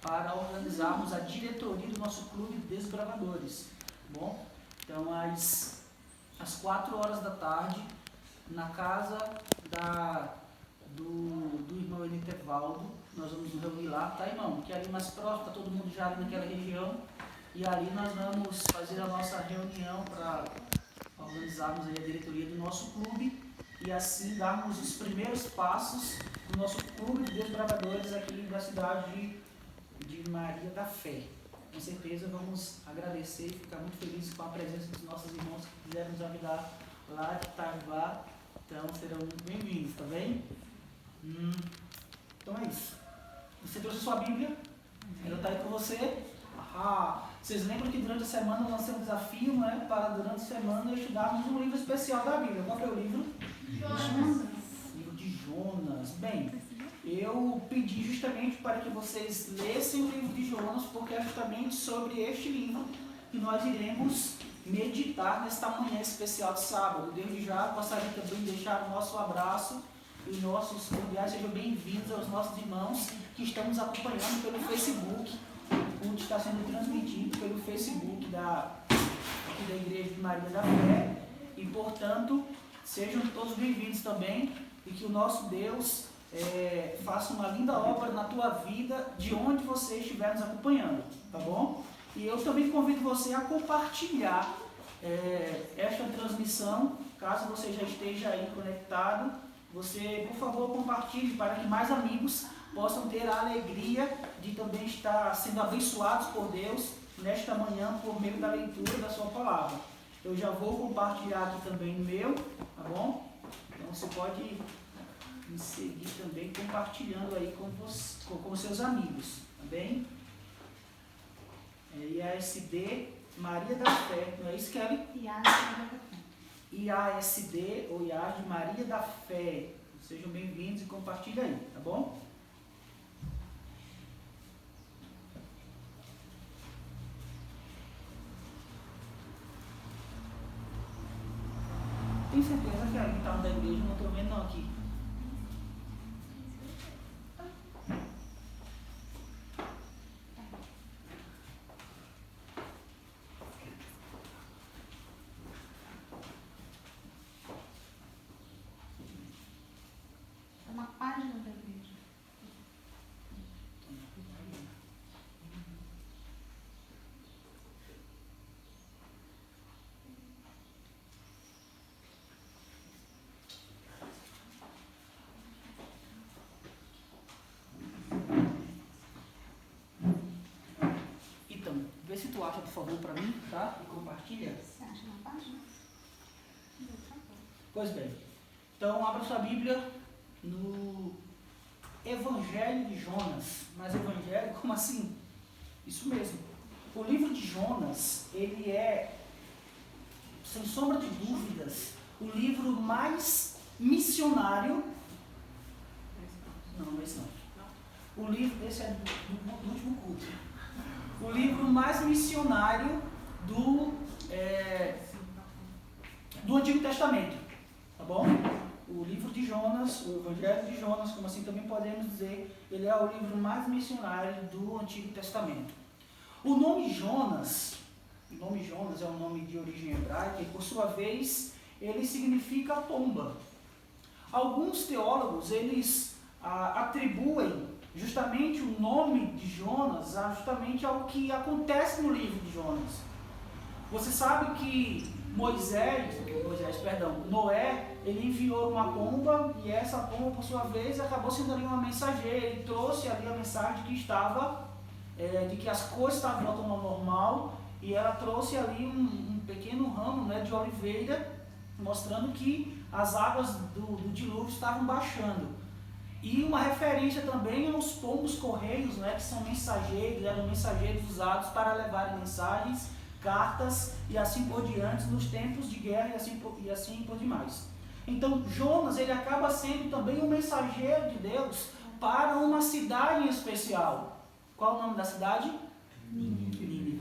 para organizarmos a diretoria do nosso clube de desbravadores. Tá bom? Então, às 4 horas da tarde, na casa do irmão Enitervaldo, nós vamos nos reunir lá, tá, irmão? Que é ali mais próximo, tá todo mundo já ali naquela região, e ali nós vamos fazer a nossa reunião para organizarmos aí a diretoria do nosso clube e assim darmos os primeiros passos do nosso clube de desbravadores aqui da cidade de Maria da Fé. Com certeza vamos agradecer e ficar muito felizes com a presença dos nossos irmãos que quiserem nos ajudar lá de Itaguá. Então serão muito bem-vindos, tá bem? Então é isso. Você trouxe a sua Bíblia? Ela está aí com você? Vocês lembram que durante a semana eu lancei um desafio, né? Para durante a semana estudarmos um livro especial da Bíblia. Qual foi o livro? Jonas. Livro de Jonas. Bem, eu pedi justamente para que vocês lessem o livro de Jonas, porque é justamente sobre este livro que nós iremos meditar nesta manhã especial de sábado. Desde já, gostaria também de deixar o nosso abraço e os nossos familiares sejam bem-vindos aos nossos irmãos que estão nos acompanhando pelo Facebook. O culto está sendo transmitido pelo Facebook aqui da Igreja de Maria da Fé. E, portanto, sejam todos bem-vindos também e que o nosso Deus faça uma linda obra na tua vida de onde você estiver nos acompanhando, tá bom? E eu também convido você a compartilhar esta transmissão, caso você já esteja aí conectado. Você, por favor, compartilhe para que mais amigos possam ter a alegria de também estar sendo abençoados por Deus nesta manhã por meio da leitura da sua palavra. Eu já vou compartilhar aqui também no meu, tá bom? Então você pode me seguir também compartilhando aí com seus amigos, tá bem? IASD Maria da Fé, não é isso, Kelly? IASD ou IAS de Maria da Fé. Sejam bem-vindos e compartilhem aí, tá bom? Tem certeza que alguém está da igreja? Não estou vendo não aqui. É uma página da igreja. Então, vê se tu acha, por favor, para mim, tá? E compartilha. Você acha uma página? Pois bem. Então, abra sua Bíblia no Evangelho de Jonas. Mas Evangelho, como assim? Isso mesmo. O livro de Jonas, ele é, sem sombra de dúvidas, o livro mais missionário. Não, esse não. O livro, esse é do último culto. O livro mais missionário do Antigo Testamento. Tá bom? O livro de Jonas, o Evangelho de Jonas, como assim também podemos dizer, ele é o livro mais missionário do Antigo Testamento. O nome Jonas é um nome de origem hebraica e, por sua vez, ele significa pomba. Alguns teólogos, eles atribuem justamente o nome de Jonas justamente ao que acontece no livro de Jonas. Você sabe que Noé, ele enviou uma pomba e essa pomba, por sua vez, acabou sendo ali uma mensageira. Ele trouxe ali a mensagem de que as coisas estavam voltando ao normal e ela trouxe ali um pequeno ramo, né, de oliveira, mostrando que as águas do dilúvio estavam baixando. E uma referência também aos pombos correios, né, que são mensageiros, eram mensageiros usados para levarem mensagens, cartas e assim por diante nos tempos de guerra e assim por demais. Então Jonas, ele acaba sendo também um mensageiro de Deus para uma cidade em especial. Qual é o nome da cidade? Nínive.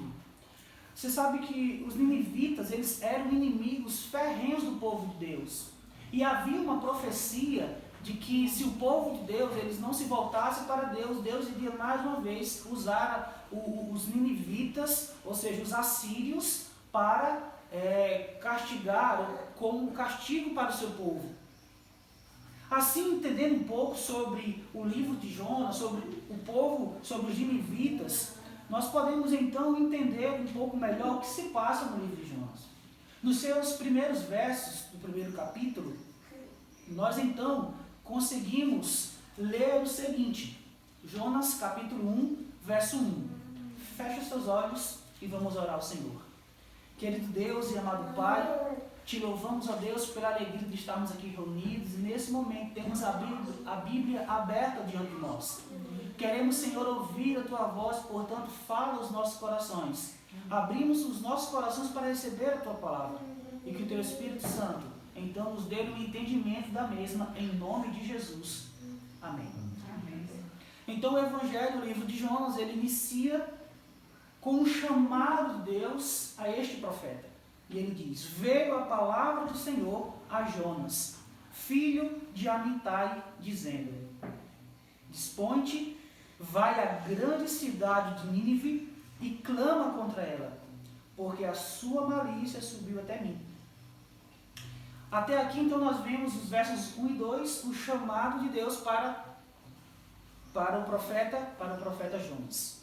Você sabe que os ninivitas, eles eram inimigos ferrenhos do povo de Deus. E havia uma profecia de que se o povo de Deus eles não se voltassem para Deus, Deus iria mais uma vez usar os ninivitas, ou seja, os assírios, para castigar, como um castigo para o seu povo. Assim, entendendo um pouco sobre o livro de Jonas, sobre o povo, sobre os ninivitas, nós podemos então entender um pouco melhor o que se passa no livro de Jonas. Nos seus primeiros versos do primeiro capítulo, nós então conseguimos ler o seguinte: Jonas capítulo 1, verso 1. Feche os seus olhos e vamos orar ao Senhor. Querido Deus e amado Pai, te louvamos, ó Deus, pela alegria de estarmos aqui reunidos e nesse momento temos a Bíblia aberta diante de nós. Queremos, Senhor, ouvir a Tua voz, portanto, fala aos nossos corações. Abrimos os nossos corações para receber a Tua palavra e que o Teu Espírito Santo, então, nos dê o entendimento da mesma, em nome de Jesus. Amém. Então, o Evangelho, o livro de Jonas, ele inicia com um chamado de Deus a este profeta. E ele diz: veio a palavra do Senhor a Jonas, filho de Amitai, dizendo: dispõe-te, vai à grande cidade de Nínive e clama contra ela, porque a sua malícia subiu até mim. Até aqui, então, nós vemos os versos 1 e 2, o chamado de Deus para o profeta Jonas.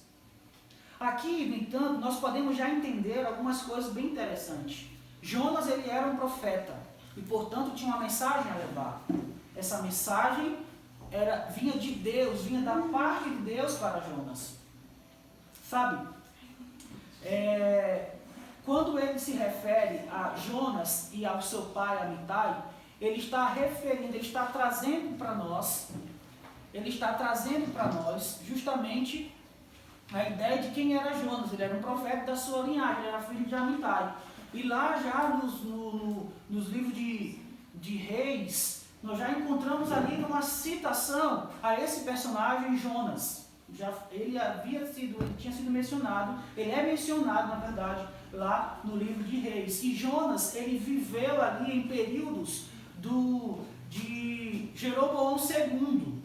Aqui, no entanto, nós podemos já entender algumas coisas bem interessantes. Jonas, ele era um profeta e, portanto, tinha uma mensagem a levar. Essa mensagem vinha de Deus, vinha da parte de Deus para Jonas. Sabe, quando ele se refere a Jonas e ao seu pai Amitai, ele está trazendo para nós justamente a ideia de quem era Jonas. Ele era um profeta da sua linhagem, ele era filho de Amitai. E lá já nos livros de Reis, nós já encontramos ali uma citação a esse personagem Jonas. Ele tinha sido mencionado, ele é mencionado, na verdade, lá no livro de Reis. E Jonas, ele viveu ali em períodos de Jeroboão II,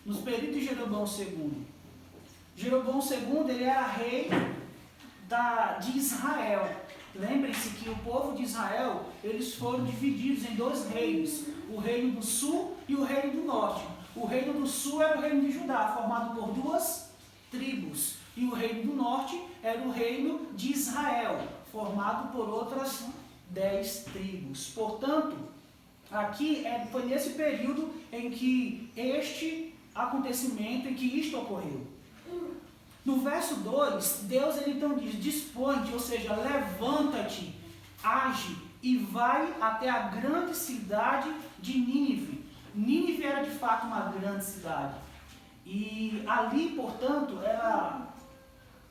nos períodos de Jeroboão II. Jeroboão II, ele era rei de Israel. Lembrem-se que o povo de Israel, eles foram divididos em dois reinos, o reino do sul e o reino do norte. O reino do sul era o reino de Judá, formado por 2 tribos. E o reino do norte era o reino de Israel, formado por outras 10 tribos. Portanto, aqui foi nesse período em que este acontecimento, em que isto ocorreu. No verso 2, Deus ele então diz: dispõe-te, ou seja, levanta-te, age e vai até a grande cidade de Nínive. Nínive era de fato uma grande cidade. E ali, portanto,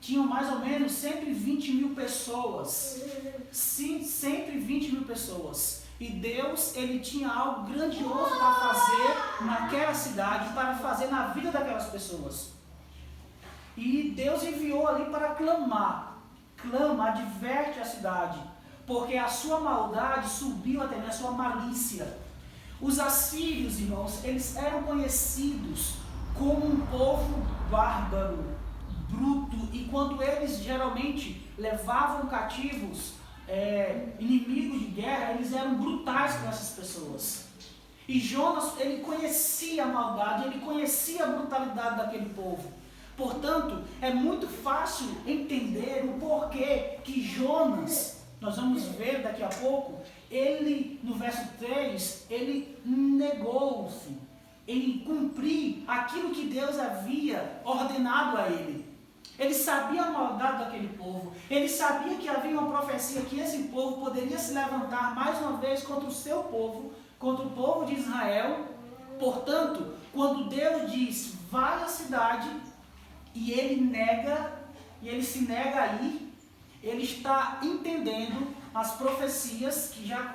tinham mais ou menos 120 mil pessoas. Sim, 120 mil pessoas. E Deus, ele tinha algo grandioso para fazer naquela cidade, para fazer na vida daquelas pessoas. E Deus enviou ali para clamar. Clama, adverte a cidade, porque a sua maldade subiu até mim, a sua malícia. Os assírios, irmãos, eles eram conhecidos como um povo bárbaro, bruto, e quando eles geralmente levavam cativos inimigos de guerra, eles eram brutais com essas pessoas. E Jonas, ele conhecia a maldade, ele conhecia a brutalidade daquele povo. Portanto, é muito fácil entender o porquê que Jonas, nós vamos ver daqui a pouco, ele, no verso 3, ele negou-se em cumprir aquilo que Deus havia ordenado a ele. Ele sabia a maldade daquele povo, ele sabia que havia uma profecia que esse povo poderia se levantar mais uma vez contra o seu povo, contra o povo de Israel. Portanto, quando Deus diz, vai à cidade, e ele se nega a ir, ele está entendendo as profecias que já,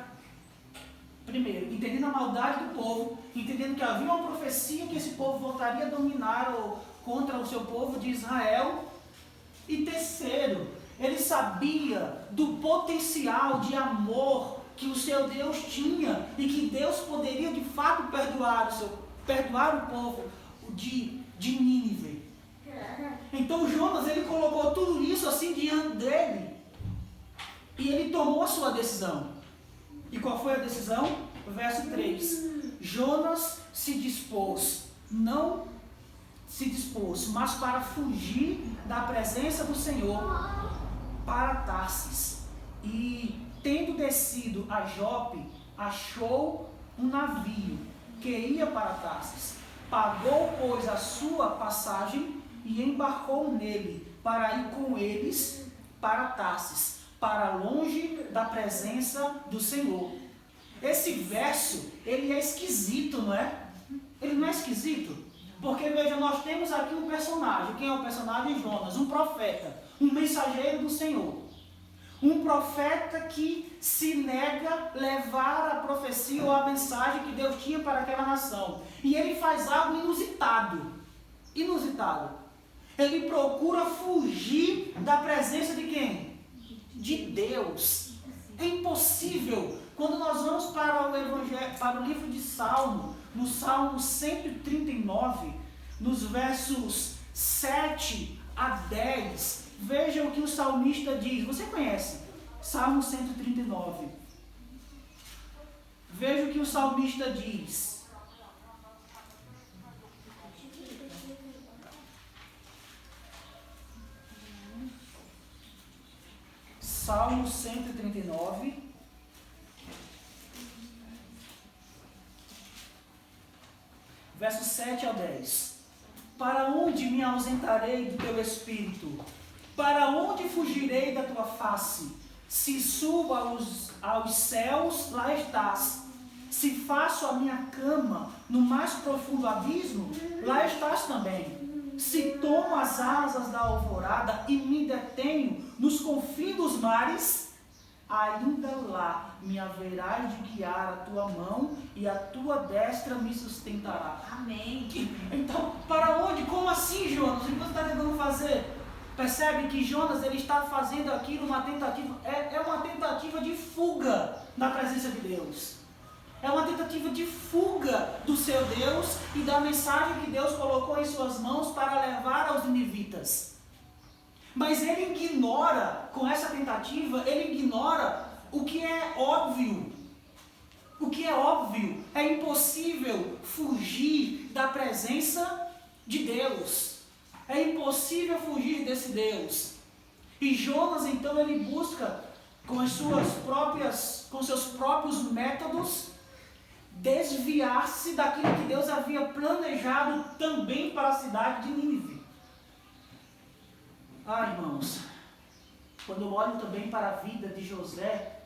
primeiro, entendendo a maldade do povo, entendendo que havia uma profecia que esse povo voltaria a dominar contra o seu povo de Israel. E terceiro, ele sabia do potencial de amor que o seu Deus tinha e que Deus poderia de fato perdoar o povo de Nínive. Então Jonas, ele colocou tudo isso assim diante dele e ele tomou a sua decisão. E qual foi a decisão? Verso 3. Jonas se dispôs, mas para fugir da presença do Senhor para Tarsis. E tendo descido a Jope, achou um navio que ia para Tarsis. Pagou, pois, a sua passagem e embarcou nele para ir com eles para Tarsis, para longe da presença do Senhor. Esse verso, ele é esquisito, não é? Ele não é esquisito? Porque, veja, nós temos aqui um personagem. Quem é o personagem? Jonas, um profeta, um mensageiro do Senhor. Um profeta que se nega a levar a profecia ou a mensagem que Deus tinha para aquela nação. E ele faz algo inusitado. Ele procura fugir da presença de quem? De Deus. É impossível. Quando nós vamos para o livro de Salmo, no Salmo 139, nos versos 7 a 10, veja o que o salmista diz. Você conhece? Salmo 139. Veja o que o salmista diz. Salmo 139. Versos 7 ao 10. Para onde me ausentarei do teu espírito? Para onde fugirei da tua face? Se subo aos céus, lá estás. Se faço a minha cama no mais profundo abismo, lá estás também. Se tomo as asas da alvorada e me detenho nos confins dos mares, ainda lá me haverás de guiar a tua mão e a tua destra me sustentará. Amém. Então, para onde? Como assim, Jonas? O que você está tentando fazer? Percebe que Jonas, ele está fazendo aquilo uma tentativa, é uma tentativa de fuga da presença de Deus. É uma tentativa de fuga do seu Deus e da mensagem que Deus colocou em suas mãos para levar aos ninivitas. Mas ele ignora, com essa tentativa, ele ignora o que é óbvio. O que é óbvio, é impossível fugir da presença de Deus. É impossível fugir desse Deus. E Jonas, então, ele busca, com seus próprios métodos, desviar-se daquilo que Deus havia planejado também para a cidade de Nínive. Irmãos, quando eu olho também para a vida de José,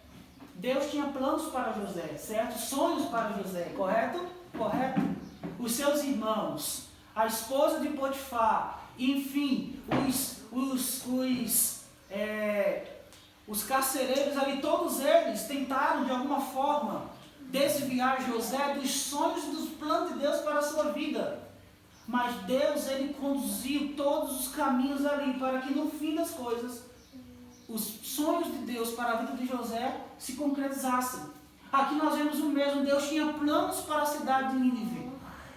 Deus tinha planos para José, certo? Sonhos para José, correto? Correto. Os seus irmãos, a esposa de Potifar, enfim, os carcereiros ali, todos eles tentaram de alguma forma desviar José dos sonhos e dos planos de Deus para a sua vida. Mas Deus, ele conduziu todos os caminhos ali para que no fim das coisas, os sonhos de Deus para a vida de José se concretizassem. Aqui nós vemos o mesmo. Deus tinha planos para a cidade de Nínive.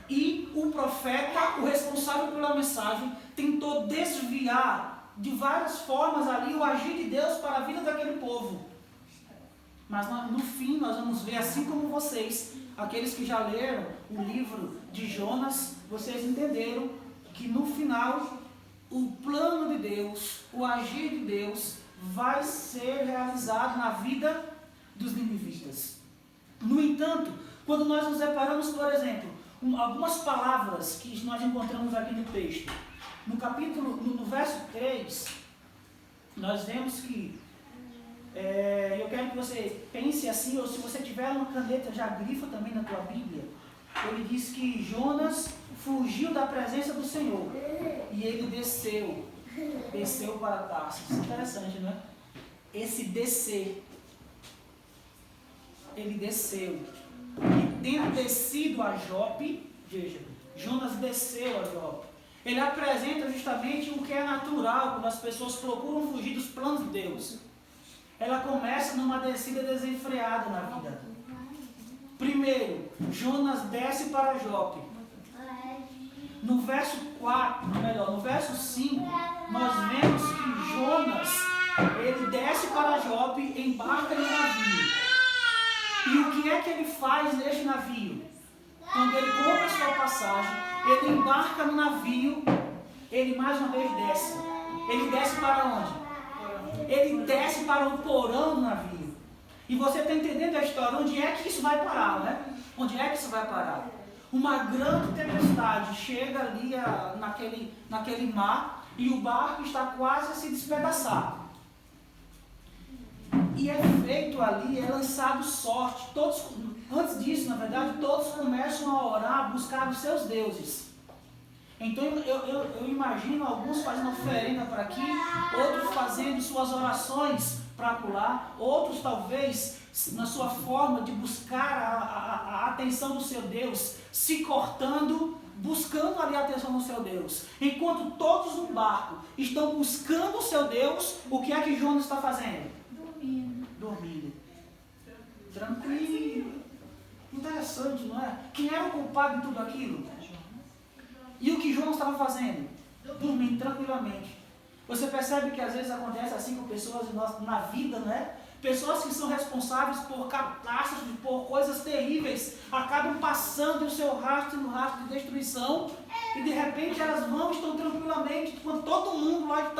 E o profeta, o responsável pela mensagem, tentou desviar de várias formas ali o agir de Deus para a vida daquele povo. Mas no fim nós vamos ver, assim como vocês, aqueles que já leram o livro de Jonas, vocês entenderam que no final o plano de Deus, o agir de Deus vai ser realizado na vida dos ninivitas. No entanto, quando nós nos deparamos, por exemplo, algumas palavras que nós encontramos aqui no texto, no verso 3, nós vemos que eu quero que você pense assim, ou se você tiver uma caneta, já grifa também na tua Bíblia. Ele diz que Jonas fugiu da presença do Senhor e ele desceu para Tarsis. Isso é interessante, não é? Esse descer, ele desceu. E tendo descido a Jope, veja, Jonas desceu a Jope. Ele apresenta justamente o que é natural quando as pessoas procuram fugir dos planos de Deus. ela começa numa descida desenfreada na vida. Primeiro, Jonas desce para Jope. No verso 4, no verso 5, nós vemos que Jonas, ele desce para Jope, embarca no navio. E o que é que ele faz neste navio? Quando ele compra sua passagem, ele embarca no navio, ele mais uma vez desce. Ele desce para onde? Ele desce para o porão do navio. E você está entendendo a história, onde é que isso vai parar, né? Onde é que isso vai parar? Uma grande tempestade chega ali naquele mar e o barco está quase a se despedaçar. E é feito ali, é lançado sorte. Todos, antes disso, na verdade, todos começam a orar, a buscar os seus deuses. Então eu imagino alguns fazendo oferenda para aqui, outros fazendo suas orações para acolá, outros talvez na sua forma de buscar a atenção do seu Deus, se cortando, buscando ali a atenção do seu Deus. Enquanto todos no barco estão buscando o seu Deus, o que é que Jonas está fazendo? Dormindo. Tranquilo. Interessante, não é? Quem era o culpado de tudo aquilo? E o que Jonas estava fazendo? Dormindo tranquilamente. Você percebe que às vezes acontece assim com pessoas na vida, né? Pessoas que são responsáveis por catástrofes, por coisas terríveis, acabam passando o seu rastro no rastro de destruição e de repente elas estão tranquilamente, quando todo mundo lá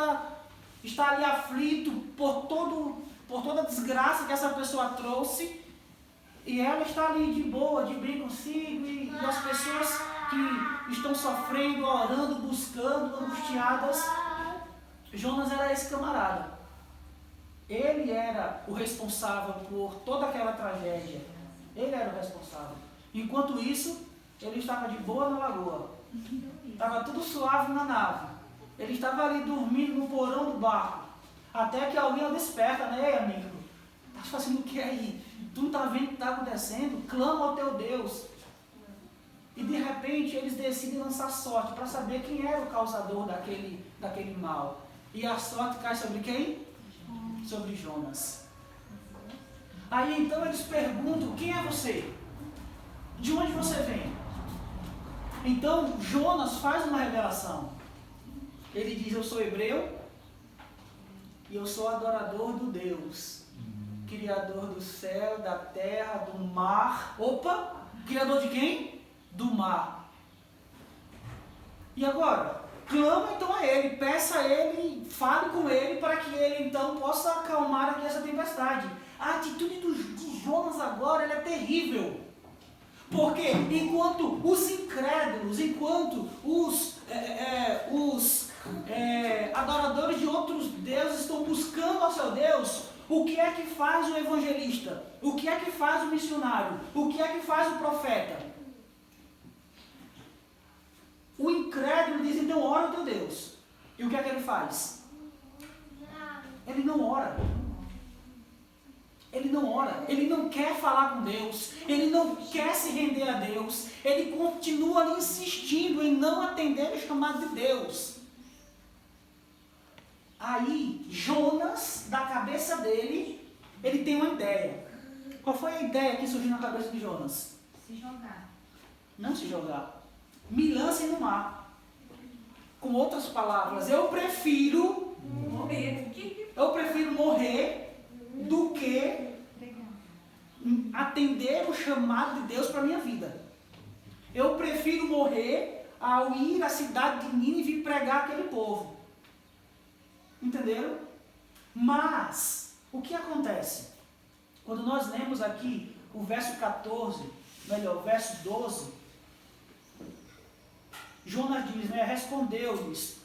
está ali aflito por toda a desgraça que essa pessoa trouxe, e ela está ali de boa, de bem consigo, e as pessoas que estão sofrendo, orando, buscando, angustiadas. Jonas era esse camarada. Ele era o responsável por toda aquela tragédia. Ele era o responsável. Enquanto isso, ele estava de boa na lagoa. Estava tudo suave na nave. Ele estava ali dormindo no porão do barco. Até que alguém o desperta, né? Ei, amigo, está fazendo o que aí? Tu não está vendo o que está acontecendo? Clama ao teu Deus. E de repente eles decidem lançar sorte para saber quem era o causador daquele mal. E a sorte cai sobre quem? Sobre Jonas. Aí então eles perguntam: quem é você? De onde você vem? Então Jonas faz uma revelação. Ele diz: eu sou hebreu e eu sou adorador do Deus, Criador do céu, da terra, do mar. Opa! Criador de quem? Do mar. E agora? Clama então a ele, peça a ele, fale com ele para que ele então possa acalmar aqui essa tempestade. A atitude de Jonas agora ela é terrível. Porque enquanto os incrédulos, enquanto os adoradores de outros deuses estão buscando ao seu Deus, o que é que faz o evangelista? O que é que faz o missionário? O que é que faz o profeta? O incrédulo diz: então ora ao teu Deus. E o que é que ele faz? Ele não ora. Ele não ora. Ele não quer falar com Deus. Ele não quer se render a Deus. Ele continua ali insistindo em não atender o chamado de Deus. Aí, Jonas, da cabeça dele, ele tem uma ideia. Qual foi a ideia que surgiu na cabeça de Jonas? Se jogar. Não se jogar. Me lancem no mar. Com outras palavras, eu prefiro morrer do que atender o chamado de Deus para a minha vida. Eu prefiro morrer ao ir à cidade de Nínive e pregar aquele povo. Entenderam? Mas, o que acontece? Quando nós lemos aqui o verso 14, melhor, o verso 12, Jonas diz, né, respondeu-lhes: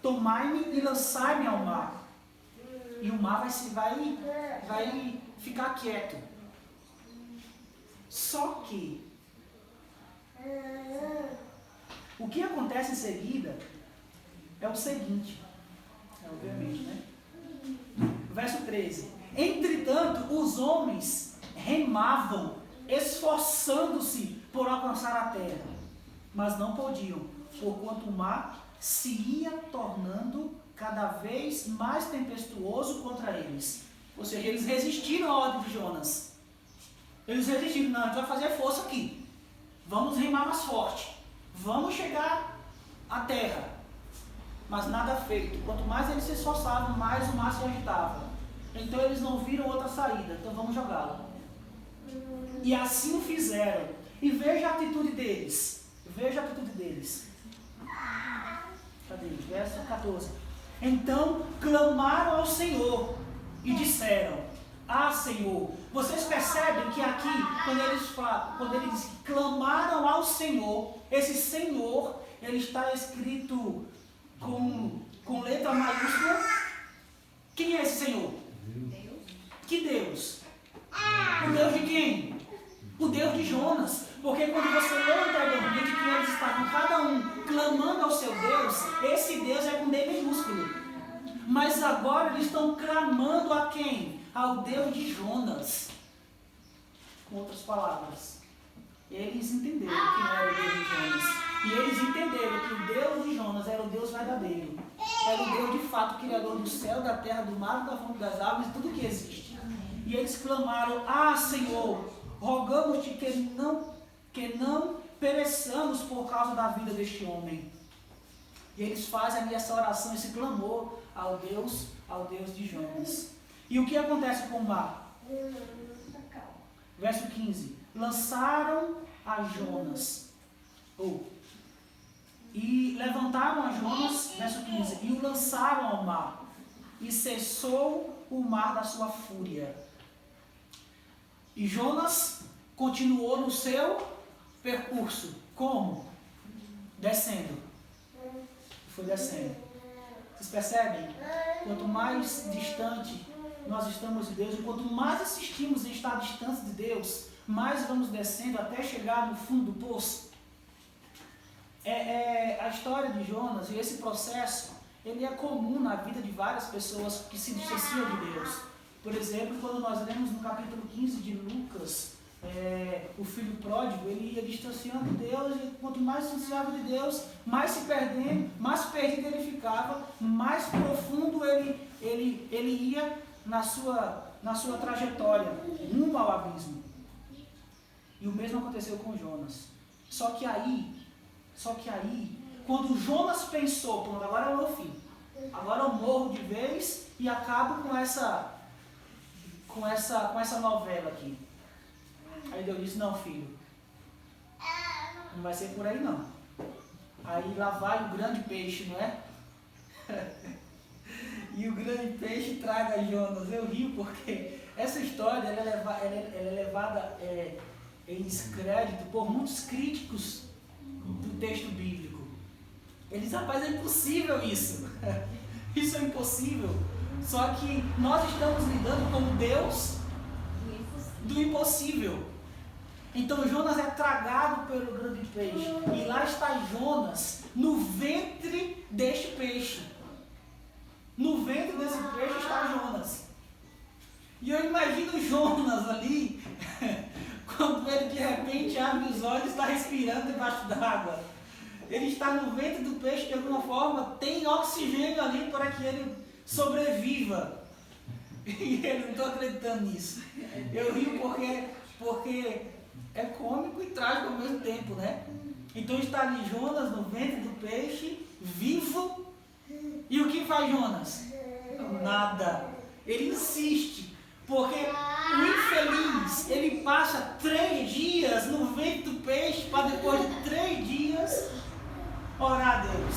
tomai-me e lançai-me ao mar. E o mar vai ficar quieto. Só que o que acontece em seguida é o seguinte, obviamente, né? Verso 13. Entretanto, os homens remavam, esforçando-se por alcançar a terra, mas não podiam, porquanto o mar se ia tornando cada vez mais tempestuoso contra eles. Ou seja, eles resistiram à ordem de Jonas. Eles resistiram, não, a gente vai fazer força aqui. Vamos remar mais forte. Vamos chegar à terra. Mas nada feito. Quanto mais eles se esforçavam, mais o mar se agitava. Então eles não viram outra saída. Então vamos jogá-lo. E assim o fizeram. E veja a atitude deles. Veja a atitude deles. Cadê? Verso 14. Então clamaram ao Senhor e disseram: Ah, Senhor. Vocês percebem que aqui, quando ele diz que clamaram ao Senhor, esse Senhor, ele está escrito com letra maiúscula. Quem é esse Senhor? Deus. Que Deus? O Deus de quem? O Deus de Jonas. Porque quando você lê anteriormente que eles estavam cada um clamando ao seu Deus, esse Deus é com D minúsculo. Mas agora eles estão clamando a quem? Ao Deus de Jonas. Com outras palavras, eles entenderam quem era o Deus de Jonas. E eles entenderam que o Deus de Jonas era o Deus verdadeiro. Era o Deus de fato, criador do céu, da terra, do mar, da fonte das águas, tudo que existe. E eles clamaram: Ah, Senhor, rogamos-te que não pereçamos por causa da vida deste homem. E eles fazem ali essa oração, esse clamor ao Deus de Jonas. E o que acontece com o mar? Verso 15. Lançaram a Jonas. E levantaram a Jonas, verso 15, e o lançaram ao mar. E cessou o mar da sua fúria. E Jonas continuou no seu percurso. Como? Descendo. Foi descendo. Vocês percebem? Quanto mais distante nós estamos de Deus, e quanto mais insistimos em estar distante de Deus, mais vamos descendo até chegar no fundo do poço. A história de Jonas e esse processo, ele é comum na vida de várias pessoas que se distanciam de Deus. Por exemplo, quando nós lemos no capítulo 15 de Lucas, o filho pródigo, ele ia distanciando de Deus, e quanto mais se distanciava de Deus, mais se perdendo, mais perdido ele ficava, mais profundo ele ia na sua trajetória, rumo ao abismo. E o mesmo aconteceu com Jonas. Só que aí, quando Jonas pensou: pronto, agora é o meu fim, agora eu morro de vez e acabo com essa novela aqui. Aí Deus disse: não, filho, não vai ser por aí não. Aí lá vai o grande peixe, não é? E o grande peixe traga Jonas. Eu rio porque essa história ela é levada em descrédito por muitos críticos do texto bíblico. Eles dizem: rapaz, é impossível isso. Isso é impossível. Só que nós estamos lidando com o Deus do impossível. Então Jonas é tragado pelo grande peixe. E lá está Jonas no ventre deste peixe. No ventre desse peixe está Jonas. E eu imagino Jonas ali, quando ele de repente abre os olhos e está respirando debaixo d'água. Ele está no ventre do peixe, de alguma forma, tem oxigênio ali para que ele sobreviva. E eu não estou acreditando nisso. Eu rio porque é cômico e trágico ao mesmo tempo, né? Então está ali Jonas no ventre do peixe, vivo. E o que faz Jonas? Nada. Ele insiste. Porque o infeliz, ele passa 3 dias no ventre do peixe para depois de 3 dias orar a Deus.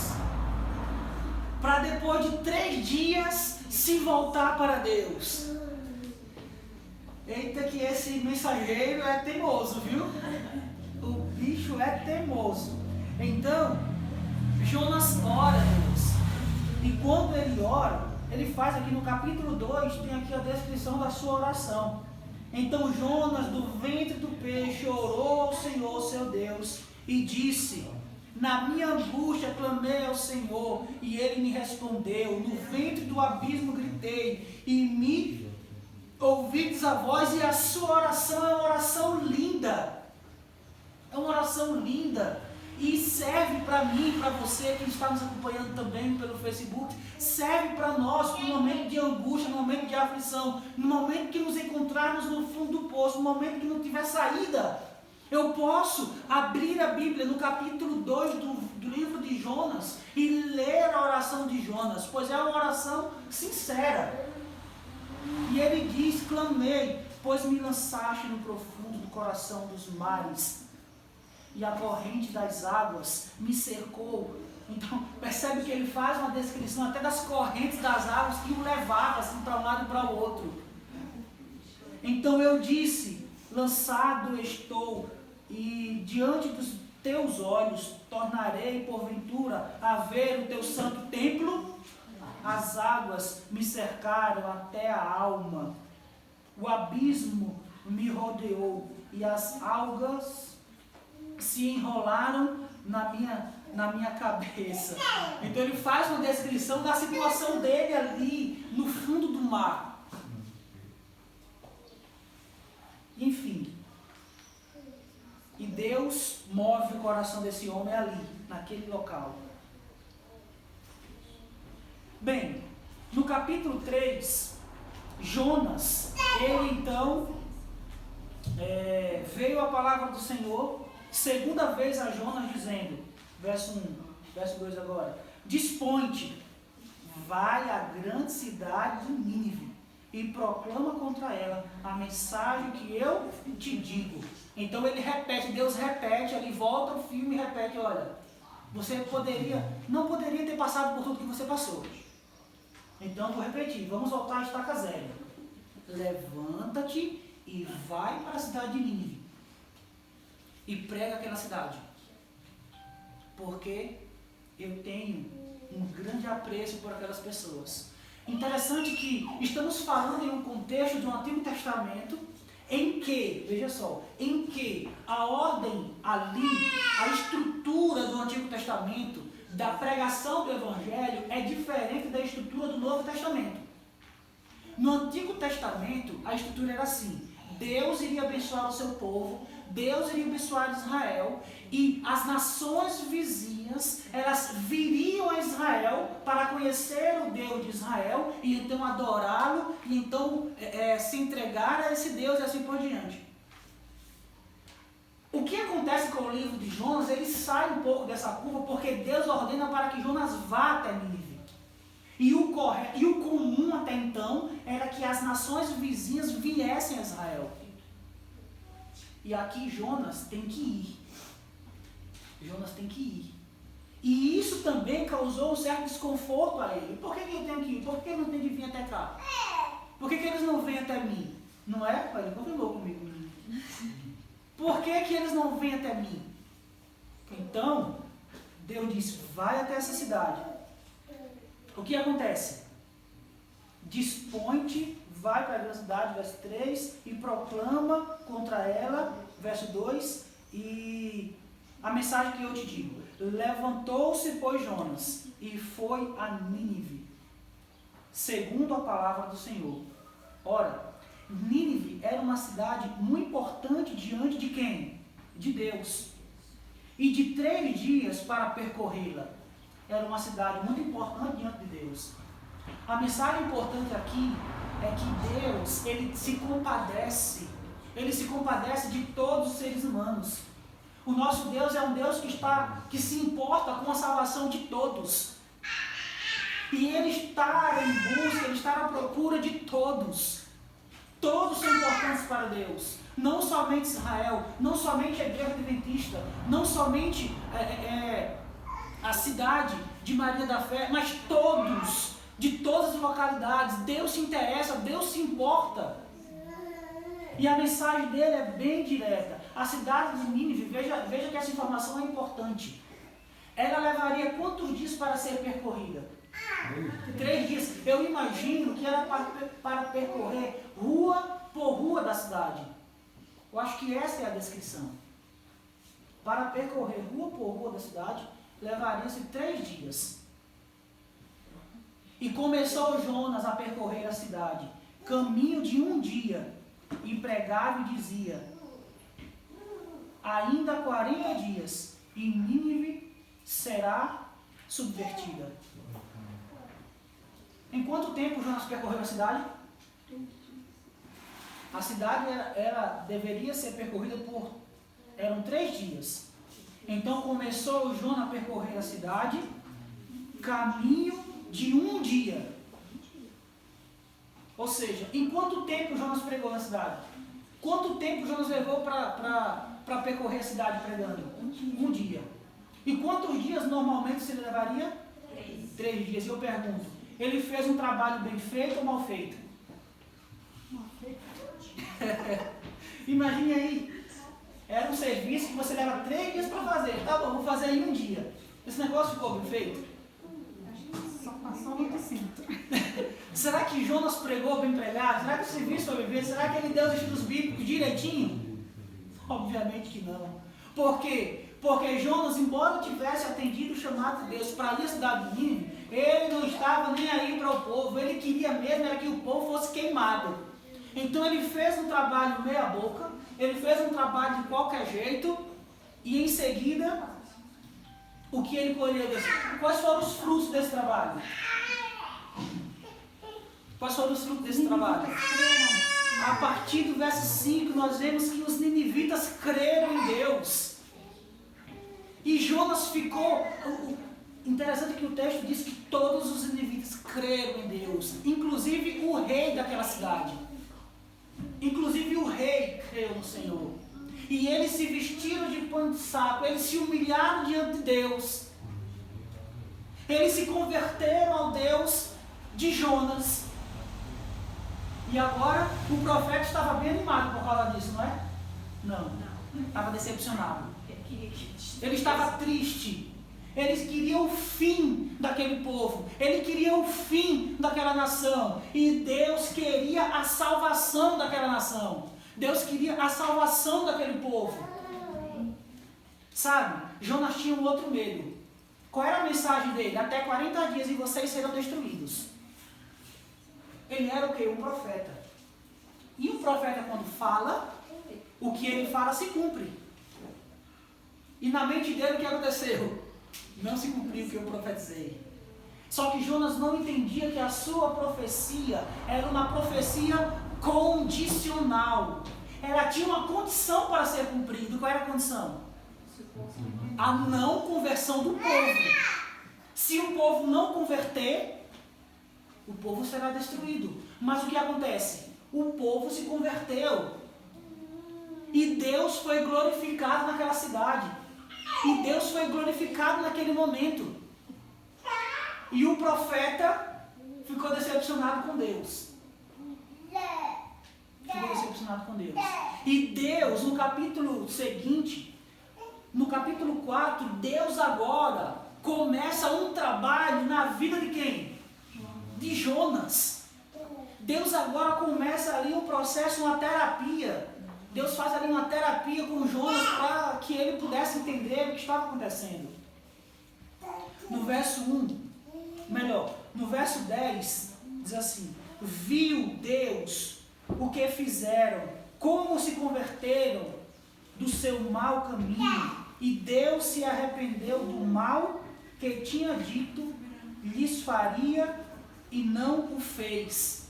Para depois de 3 dias se voltar para Deus. Eita, que esse mensageiro é teimoso, viu? O bicho é teimoso. Então, Jonas ora a Deus. E quando ele ora, ele faz aqui no capítulo 2, tem aqui a descrição da sua oração. Então Jonas, do ventre do peixe, orou ao Senhor, seu Deus, e disse: na minha angústia clamei ao Senhor, e ele me respondeu. No ventre do abismo gritei, e me ouvides a voz. E a sua oração é uma oração linda. É uma oração linda. E serve para mim, para você que está nos acompanhando também pelo Facebook, serve para nós no momento de angústia, no momento de aflição, no momento que nos encontrarmos no fundo do poço, no momento que não tiver saída. Eu posso abrir a Bíblia no capítulo 2 do livro de Jonas e ler a oração de Jonas, pois é uma oração sincera. E ele diz: clamei, pois me lançaste no profundo do coração dos mares, e a corrente das águas me cercou. Então, percebe que ele faz uma descrição até das correntes das águas que o levavam assim, para um lado e para o outro. Então eu disse: lançado estou, e diante dos teus olhos tornarei porventura a ver o teu santo templo. As águas me cercaram até a alma, o abismo me rodeou, e as algas se enrolaram na minha cabeça. Então ele faz uma descrição da situação dele ali no fundo do mar. Enfim. E Deus move o coração desse homem ali, naquele local. Bem, no capítulo 3, Jonas, ele então veio a palavra do Senhor, segunda vez a Jonas dizendo, verso 1, verso 2 agora: dispõe-te, vai à grande cidade de Nínive e proclama contra ela a mensagem que eu te digo. Então ele repete, Deus repete, ele volta o filme e repete: olha, você não poderia ter passado por tudo que você passou. Então vou repetir, vamos voltar à estaca zero. Levanta-te e vai para a cidade de Nínive e prega aquela cidade, porque eu tenho um grande apreço por aquelas pessoas. Interessante que estamos falando em um contexto do Antigo Testamento em que, veja só, em que a ordem ali, a estrutura do Antigo Testamento, da pregação do Evangelho, é diferente da estrutura do Novo Testamento. No Antigo Testamento, a estrutura era assim: Deus iria abençoar o seu povo, Deus iria abençoar Israel, e as nações vizinhas, elas viriam a Israel para conhecer o Deus de Israel, e então adorá-lo, e então se entregar a esse Deus e assim por diante. O que acontece com o livro de Jonas? Ele sai um pouco dessa curva, porque Deus ordena para que Jonas vá até Nínive. E o comum até então era que as nações vizinhas viessem a Israel. E aqui Jonas tem que ir. Jonas tem que ir. E isso também causou um certo desconforto a ele. Por que eu tenho que ir? Por que ele não tem que vir até cá? Por que eles não vêm até mim? Não é? Ele confirmou comigo. Por que eles não vêm até mim? Então, Deus disse: vai até essa cidade. O que acontece? Dispõe-te, vai para a grande cidade, verso 3, e proclama contra ela, verso 2, e a mensagem que eu te digo: levantou-se, pois, Jonas, e foi a Nínive, segundo a palavra do Senhor. Ora, Nínive era uma cidade muito importante diante de quem? De Deus. E de 3 dias para percorrê-la. Era uma cidade muito importante diante de Deus. A mensagem importante aqui é que Deus, ele se compadece de todos os seres humanos. O nosso Deus é um Deus que se importa com a salvação de todos. E ele está em busca, ele está à procura de todos. Todos são importantes para Deus. Não somente Israel, não somente a igreja adventista, não somente a cidade de Maria da Fé, mas todos, de todas as localidades. Deus se interessa, Deus se importa. E a mensagem dele é bem direta. A cidade de Nínive, veja que essa informação é importante. Ela levaria quantos dias para ser percorrida? 3 dias. Eu imagino que era para percorrer rua por rua da cidade. Eu acho que essa é a descrição. Para percorrer rua por rua da cidade, levaria-se 3 dias. E começou Jonas a percorrer a cidade, caminho de 1 dia, e pregava e dizia: ainda 40 dias, e Nínive será subvertida. Em quanto tempo Jonas percorreu a cidade? A cidade deveria ser percorrida eram 3 dias. Então começou Jonas a percorrer a cidade, caminho de 1 dia. Ou seja, em quanto tempo Jonas pregou na cidade? Quanto tempo Jonas levou para percorrer a cidade pregando? 1 dia. E quantos dias normalmente se levaria? 3 dias. E eu pergunto, ele fez um trabalho bem feito ou mal feito? Mal feito. Imagine aí, era um serviço que você leva 3 dias para fazer. Tá bom, vou fazer em 1 dia. Esse negócio ficou bem feito? Só passou no de centro. Será que Jonas pregou bem pregado? Será que o serviço foi bem feito? Será que ele deu os estudos bíblicos direitinho? Obviamente que não. Por quê? Porque Jonas, embora tivesse atendido o chamado de Deus para ir à cidade de Nínive, ele não estava nem aí para o povo. Ele queria mesmo era que o povo fosse queimado. Então ele fez um trabalho meia boca, ele fez um trabalho de qualquer jeito, e em seguida, o que ele colheu? Quais foram os frutos desse trabalho? Quais foram os frutos desse trabalho? A partir do verso 5, nós vemos que os ninivitas creram em Deus. E Jonas ficou... Interessante que o texto diz que todos os ninivitas creram em Deus. Inclusive o rei daquela cidade. Inclusive o rei creu no Senhor. E eles se vestiram de pano de saco. Eles se humilharam diante de Deus. Eles se converteram ao Deus de Jonas. E agora o profeta estava bem animado por causa disso, não é? Não. Estava decepcionado. Ele estava triste. Eles queriam o fim daquele povo. Ele queria o fim daquela nação. E Deus queria a salvação daquela nação. Deus queria a salvação daquele povo. Sabe? Jonas tinha um outro medo. Qual era a mensagem dele? Até 40 dias e vocês serão destruídos. Ele era o quê? Um profeta. E um profeta, quando fala, o que ele fala se cumpre. E na mente dele, o que aconteceu? Não se cumpriu o que eu profetizei. Só que Jonas não entendia que a sua profecia era uma profecia condicional. Ela tinha uma condição para ser cumprida. Qual era a condição? A não conversão do povo. Se o povo não converter, o povo será destruído. Mas o que acontece? O povo se converteu. E Deus foi glorificado naquela cidade. E Deus foi glorificado naquele momento. E o profeta ficou decepcionado com Deus. Ficou decepcionado com Deus. E Deus, no capítulo seguinte, no capítulo 4, Deus agora começa um trabalho na vida de quem? De Jonas. Deus agora começa ali um processo, uma terapia. Deus faz ali uma terapia com Jonas para que ele pudesse entender o que estava acontecendo. No verso 10, diz assim: viu Deus o que fizeram, como se converteram do seu mau caminho, e Deus se arrependeu do mal que tinha dito lhes faria e não o fez.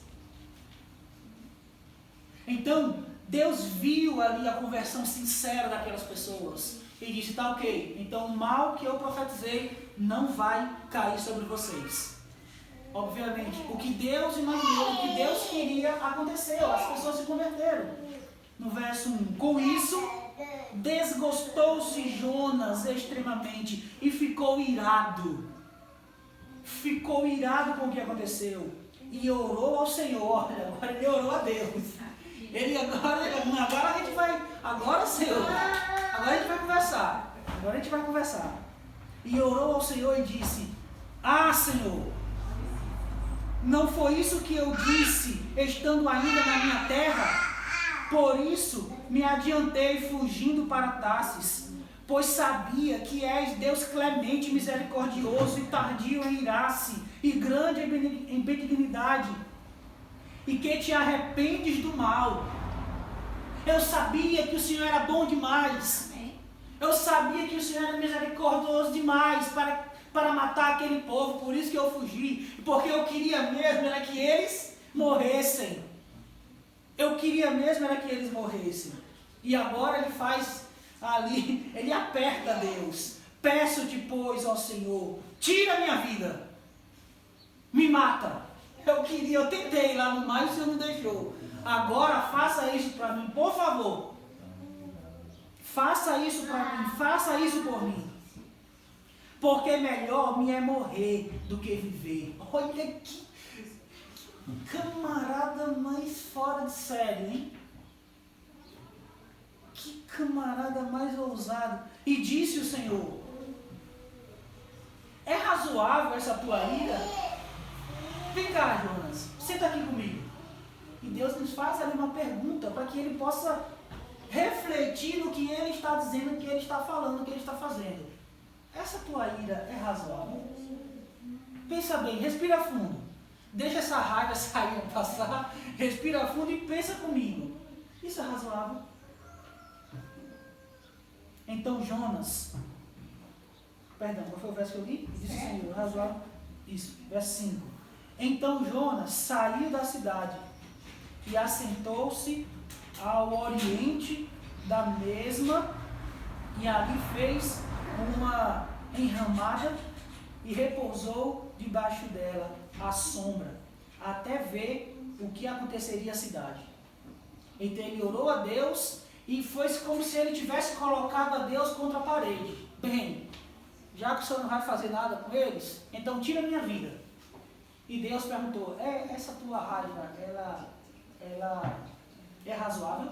Então, Deus viu ali a conversão sincera daquelas pessoas e disse: tá ok, então o mal que eu profetizei não vai cair sobre vocês. Obviamente, o que Deus imaginou, o que Deus queria aconteceu, as pessoas se converteram. No verso 1, com isso, desgostou-se Jonas extremamente e ficou irado. Ficou irado com o que aconteceu e orou ao Senhor. Olha, agora ele orou a Deus. Ele agora a gente vai, agora Senhor, agora a gente vai conversar. E orou ao Senhor e disse: ah, Senhor, não foi isso que eu disse, estando ainda na minha terra? Por isso me adiantei fugindo para Tarsis, pois sabia que és Deus clemente, misericordioso e tardio em irar-se, e grande em benignidade, e que te arrependes do mal. Eu sabia que o Senhor era bom demais. Eu sabia que o Senhor era misericordioso demais para matar aquele povo, por isso que eu fugi, porque eu queria mesmo era que eles morressem. Eu queria mesmo era que eles morressem. E agora ele faz ali, ele aperta Deus. Peço-te, pois, ó Senhor, tira a minha vida, me mata. Eu tentei lá no mar e o Senhor não deixou. Agora faça isso para mim, por favor. Faça isso para mim, faça isso por mim. Porque melhor me é morrer do que viver. Olha que camarada mais fora de série, hein? Que camarada mais ousado. E disse o Senhor: é razoável essa tua ira? Vem cá, Jonas, senta aqui comigo. E Deus nos faz ali uma pergunta para que ele possa refletir no que ele está dizendo, no que ele está falando, no que ele está fazendo. Essa tua ira é razoável? Pensa bem, respira fundo. Deixa essa raiva sair, passar, respira fundo e pensa comigo. Isso é razoável? Então Jonas, perdão, qual foi o verso que eu li? Disse o Senhor, razoável. Isso, verso 5. Então Jonas saiu da cidade e assentou-se ao oriente da mesma, e ali fez uma enramada e repousou debaixo dela à sombra, até ver o que aconteceria à cidade. Então ele orou a Deus e foi como se ele tivesse colocado a Deus contra a parede. Bem, já que o Senhor não vai fazer nada com eles, então tira a minha vida. E Deus perguntou: essa tua raiva, ela é razoável?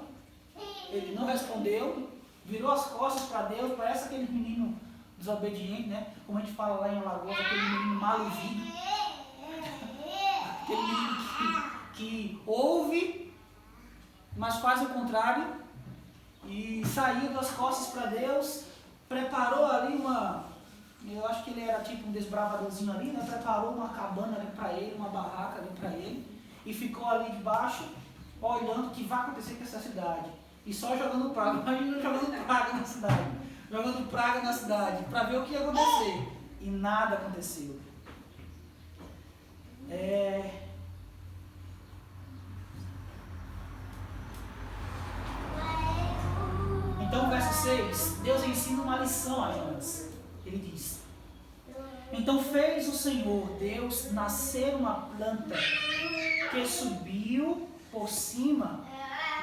Ele não respondeu, virou as costas para Deus, parece aquele menino desobediente, né? Como a gente fala lá em Alagoas, aquele menino mal ouvido. Aquele menino que ouve, mas faz o contrário. E saiu das costas para Deus, preparou ali eu acho que ele era tipo um desbravadorzinho ali, né? Preparou uma cabana ali para ele, uma barraca ali para ele, e ficou ali debaixo, olhando o que vai acontecer com essa cidade. E só jogando praga, imagina jogando praga na cidade. Jogando praga na cidade, para ver o que ia acontecer. E nada aconteceu. Então, verso 6, Deus ensina uma lição a Jonas. Ele diz: então fez o Senhor Deus nascer uma planta que subiu por cima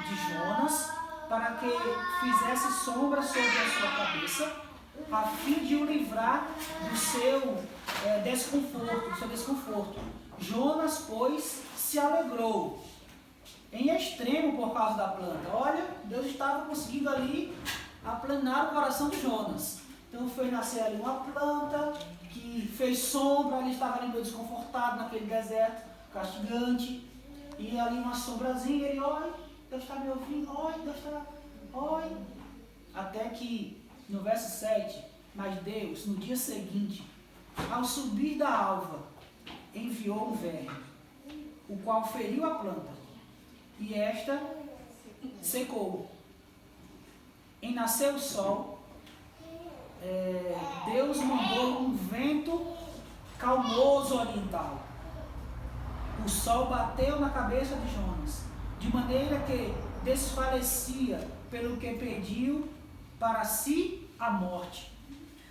de Jonas, para que fizesse sombra sobre a sua cabeça, a fim de o livrar do seu desconforto. Jonas, pois, se alegrou em extremo por causa da planta. Olha, Deus estava conseguindo ali aplanar o coração de Jonas. Então foi nascer ali uma planta que fez sombra, ele estava ali meio desconfortado naquele deserto castigante, e ali uma sombrazinha, ele olha, Deus está me ouvindo, olha, Deus está, olha. Até que no verso 7, mas Deus, no dia seguinte, ao subir da alva, enviou um verme, o qual feriu a planta, e esta secou. Em nascer o sol, Deus mandou um vento calmoso oriental. O sol bateu na cabeça de Jonas, de maneira que desfalecia, pelo que pediu para si a morte.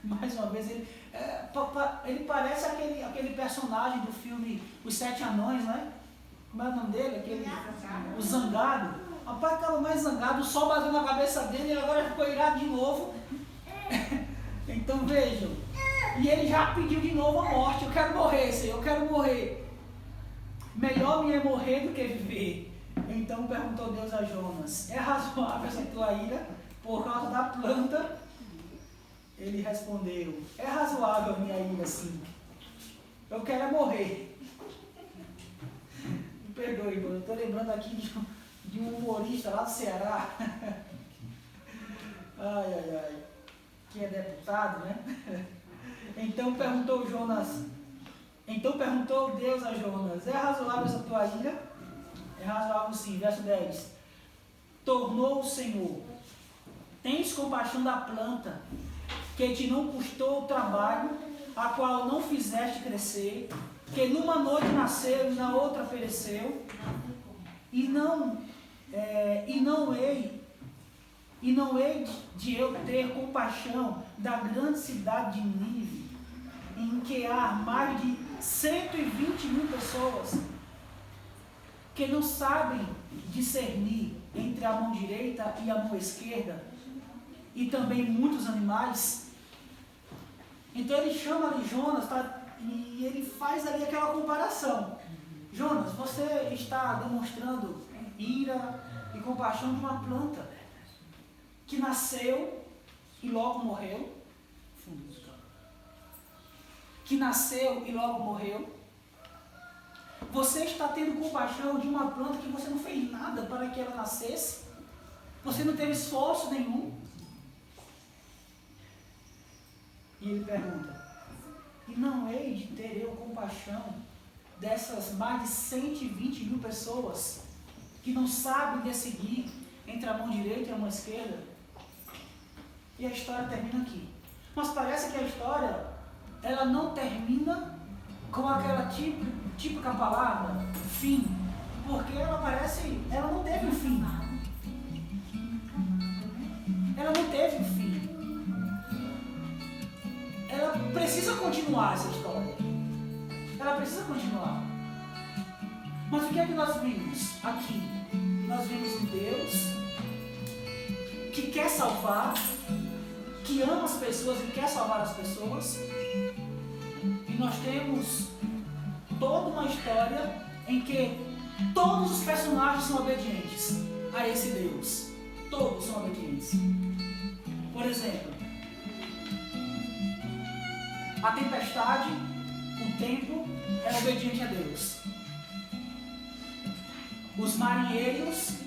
Mais uma vez, ele parece aquele personagem do filme Os Sete Anões, né? Como é o nome dele? O Zangado. Rapaz, estava mais zangado, o sol bateu na cabeça dele e agora ficou irado de novo. Então vejam, e ele já pediu de novo a morte. Eu quero morrer, Senhor, eu quero morrer. Melhor me é morrer do que viver. Então perguntou Deus a Jonas: é razoável essa tua ira por causa da planta? Ele respondeu: é razoável a minha ira, sim. Eu quero é morrer. Me perdoe, irmão, eu estou lembrando aqui de um humorista lá do Ceará. Ai, que é deputado, né? Então perguntou Deus a Jonas: é razoável essa tua ira? É razoável sim. Verso 10. Tornou o Senhor Tens compaixão da planta, que te não custou o trabalho, a qual não fizeste crescer, que numa noite nasceu e na outra pereceu, e não hei de eu ter compaixão da grande cidade de Nínive, em que há mais de 120.000 pessoas que não sabem discernir entre a mão direita e a mão esquerda, e também muitos animais. Então ele chama ali Jonas, tá? E ele faz ali aquela comparação. Jonas, você está demonstrando ira e compaixão de uma planta que nasceu e logo morreu. Que nasceu e logo morreu. Você está tendo compaixão de uma planta que você não fez nada para que ela nascesse. Você não teve esforço nenhum. E ele pergunta: e não hei de ter eu compaixão dessas mais de 120.000 pessoas que não sabem decidir entre a mão direita e a mão esquerda? E a história termina aqui. Mas parece que a história, ela não termina com aquela típica palavra, fim. Porque ela não teve um fim. Ela não teve um fim. Ela precisa continuar essa história. Ela precisa continuar. Mas o que é que nós vimos aqui? Nós vimos um Deus que quer salvar, que ama as pessoas e quer salvar as pessoas. E nós temos toda uma história em que todos os personagens são obedientes a esse Deus. Todos são obedientes. Por exemplo, a tempestade, o tempo, é obediente a Deus. Os marinheiros,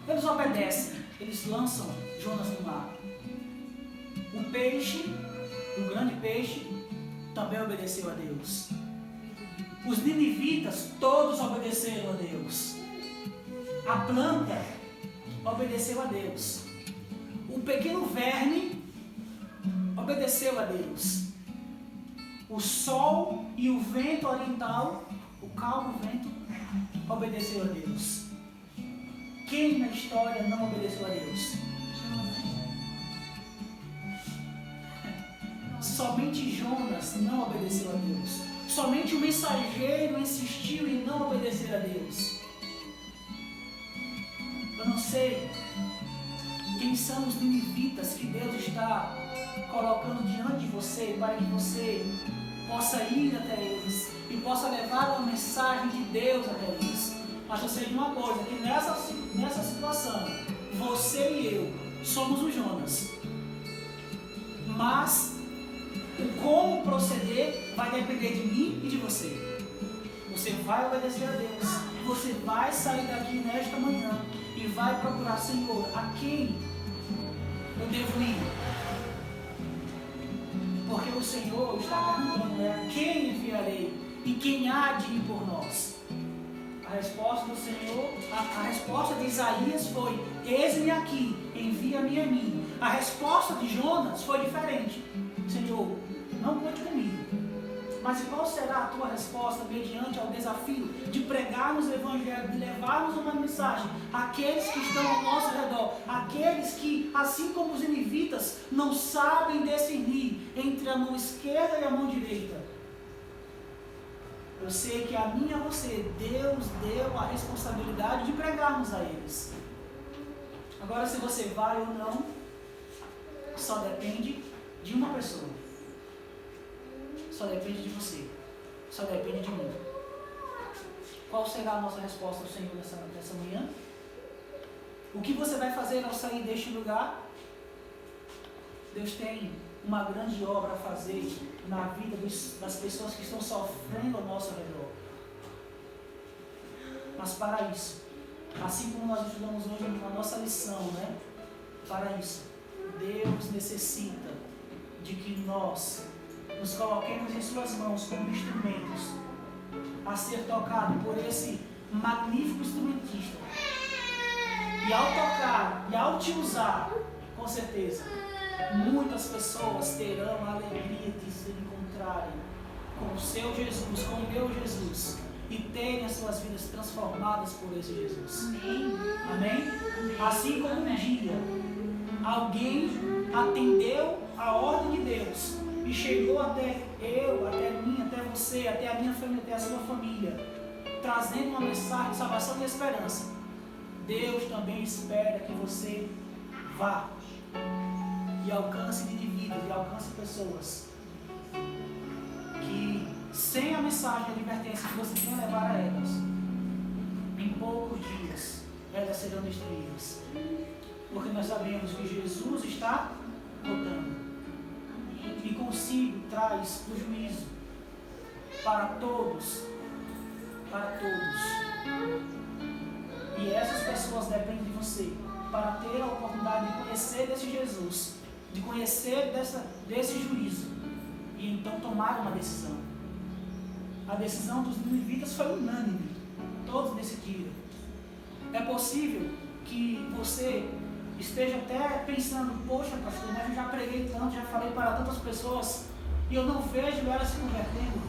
eles obedecem, eles lançam Jonas no mar. O peixe, o grande peixe, também obedeceu a Deus. Os ninivitas, todos obedeceram a Deus. A planta obedeceu a Deus. O pequeno verme obedeceu a Deus. O sol e o vento oriental, o calmo vento, obedeceu a Deus. Quem na história não obedeceu a Deus? Somente Jonas não obedeceu a Deus. Somente o mensageiro insistiu em não obedecer a Deus. Eu não sei quem são os ninivitas que Deus está colocando diante de você para que você possa ir até eles e possa levar uma mensagem de Deus até eles. Mas eu sei de uma coisa, que nessa situação, você e eu somos o Jonas. Mas o como proceder vai depender de mim e de você. Você vai obedecer a Deus. Você vai sair daqui nesta manhã e vai procurar, Senhor, a quem eu devo ir? Porque o Senhor está perguntando, a quem enviarei? E quem há de ir por nós? A resposta do Senhor, a resposta de Isaías foi: eis-me aqui, envia-me a mim. A resposta de Jonas foi diferente: Senhor, não conte comigo. Mas qual será a tua resposta mediante ao desafio de pregarmos o Evangelho, de levarmos uma mensagem àqueles que estão ao nosso redor, àqueles que, assim como os ninivitas, não sabem discernir entre a mão esquerda e a mão direita? Eu sei que a mim e a você, Deus deu a responsabilidade de pregarmos a eles. Agora, se você vai ou não, só depende de uma pessoa. Só depende de você. Só depende de mim. Qual será a nossa resposta ao Senhor nessa manhã? O que você vai fazer ao sair deste lugar? Deus tem uma grande obra a fazer na vida das pessoas que estão sofrendo ao nosso redor. Mas para isso, assim como nós estudamos hoje na nossa lição, né? Para isso, Deus necessita de que nós nos coloquemos em suas mãos como instrumentos a ser tocado por esse magnífico instrumentista. E ao tocar, e ao te usar, com certeza, muitas pessoas terão a alegria de se encontrarem com o seu Jesus, com o meu Jesus, e terem as suas vidas transformadas por esse Jesus. Amém? Assim como um dia alguém atendeu a ordem de Deus e chegou até eu, até mim, até você, até a minha família, até a sua família, trazendo uma mensagem de salvação e esperança, Deus também espera que você vá e alcance indivíduos e alcance pessoas que, sem a mensagem de advertência que você tem a levar a elas, em poucos dias elas serão destruídas, porque nós sabemos que Jesus está voltando e consigo traz o juízo para todos, e essas pessoas dependem de você para ter a oportunidade de conhecer desse Jesus, de conhecer desse juízo e então tomar uma decisão. A decisão dos ninivitas foi unânime, todos decidiram. É possível que você esteja até pensando, poxa pastor, mas eu já preguei tanto, já falei para tantas pessoas e eu não vejo elas se convertendo.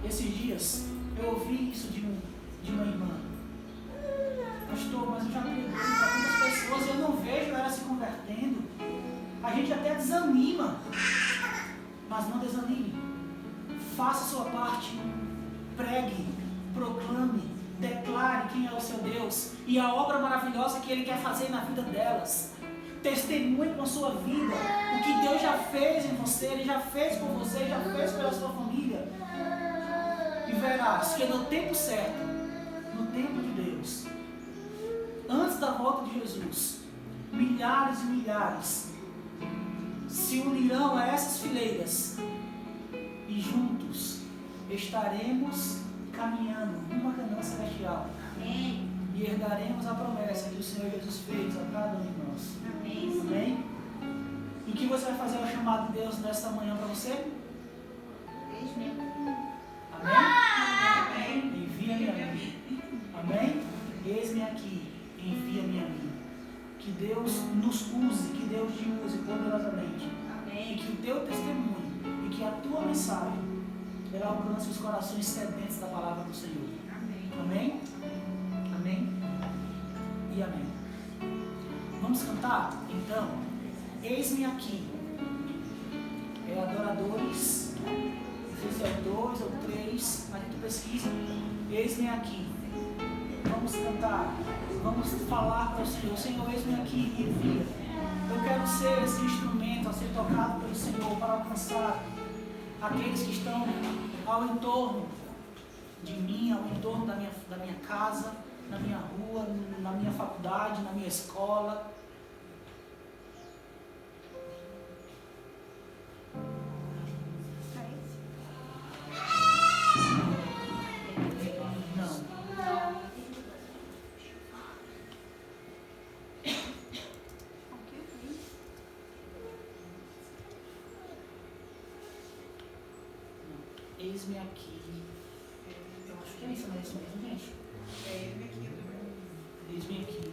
Esses dias eu ouvi isso de uma irmã. Pastor, mas eu já preguei para tantas pessoas e eu não vejo elas se convertendo. A gente até desanima, mas não desanime. Faça a sua parte, pregue, proclame, declare quem é o seu Deus e a obra maravilhosa que Ele quer fazer na vida delas. Testemunhe com a sua vida o que Deus já fez em você, Ele já fez por você, já fez pela sua família. E verás que no tempo certo, no tempo de Deus, antes da volta de Jesus, milhares e milhares se unirão a essas fileiras e juntos estaremos caminhando numa Canaã celestial. Amém. E herdaremos a promessa que o Senhor Jesus fez a cada um de nós. Amém. Amém? E o que você vai fazer ao chamado de Deus nesta manhã para você? Amém? Envia-me a mim. Amém? Eis-me aqui, envia-me a mim. Que Deus nos use, que Deus te use poderosamente. Amém. E que o teu testemunho e que a tua mensagem ela alcance os corações sedentos da palavra do Senhor. Amém? Amém? E amém. Vamos cantar? Então, eis-me aqui. É adoradores, não sei se é 2 ou 3, mas tu pesquisa. Eis-me aqui. Vamos cantar, vamos falar para o Senhor. Senhor, eis-me aqui, me envia. Eu quero ser esse instrumento a ser tocado pelo Senhor para alcançar aqueles que estão ao entorno de mim, ao entorno da minha casa, na minha rua, na minha faculdade, na minha escola. Eis-me aqui. Eu acho que é isso, não é isso mesmo, gente? É eis-me aqui. Eis-me aqui.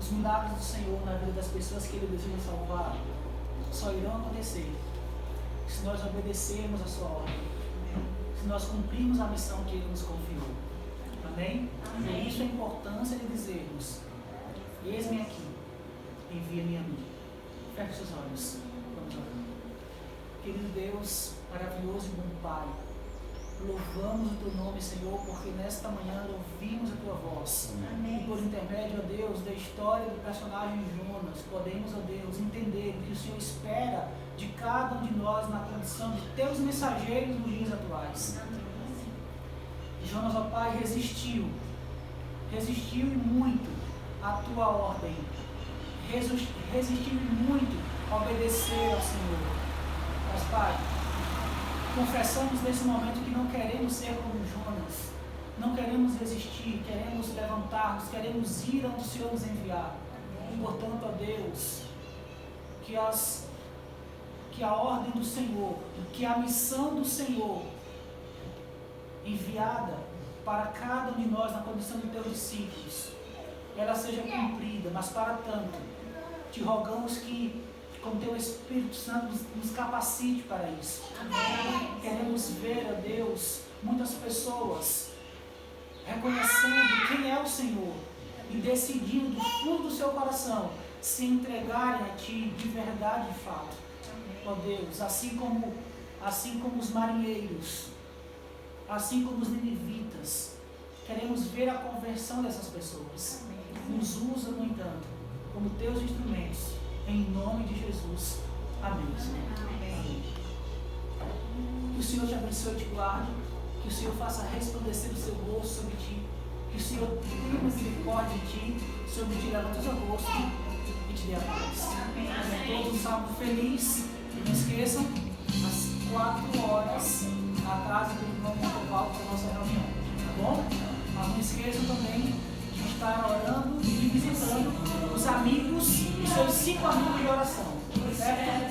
os milagres do Senhor na vida das pessoas que Ele deseja salvar só irão acontecer se nós obedecermos a sua ordem, se nós cumprirmos a missão que Ele nos confiou. Amém? Por isso a importância de dizermos: eis-me aqui, envia-me a mim. Feche seus olhos, vamos orar. Querido Deus, maravilhoso e bom Pai, louvamos o Teu nome, Senhor, porque nesta manhã ouvimos a Tua voz. Amém. E por intermédio, ó Deus, da história do personagem Jonas, podemos, ó Deus, entender o que o Senhor espera de cada um de nós na condição de Teus mensageiros nos dias atuais. Jonas, ó Pai, resistiu e muito à Tua ordem, resistiu e muito a obedecer ao Senhor. Mas, Pai, confessamos nesse momento que não queremos ser como Jonas, não queremos resistir, queremos levantar-nos, queremos ir onde o Senhor nos enviar. E, portanto, ó Deus, que a ordem do Senhor, que a missão do Senhor enviada para cada um de nós na condição de Teus discípulos, ela seja cumprida. Mas para tanto, te rogamos que com Teu Espírito Santo nos capacite para isso. Amém. Queremos ver, ó Deus, muitas pessoas reconhecendo quem é o Senhor e decidindo do fundo do seu coração se entregarem a Ti de verdade e fato. Ó Deus, assim como os marinheiros, assim como os ninivitas, queremos ver a conversão dessas pessoas. Nos usa, no entanto, como Teus instrumentos. Em nome de Jesus. Amém, Senhor. Amém. Que o Senhor te abençoe e te guarde. Que o Senhor faça resplandecer o seu rosto sobre ti. Que o Senhor tenha misericórdia de ti, sobre ti, levante o seu rosto e te dê a paz. Amém. Todos um sábado feliz. E não esqueçam, às 4 horas, na casa do irmão Montevaldo, para a nossa reunião. Tá bom? Mas não esqueçam também de estar orando e visitando os amigos, os seus 5 amigos de oração, certo?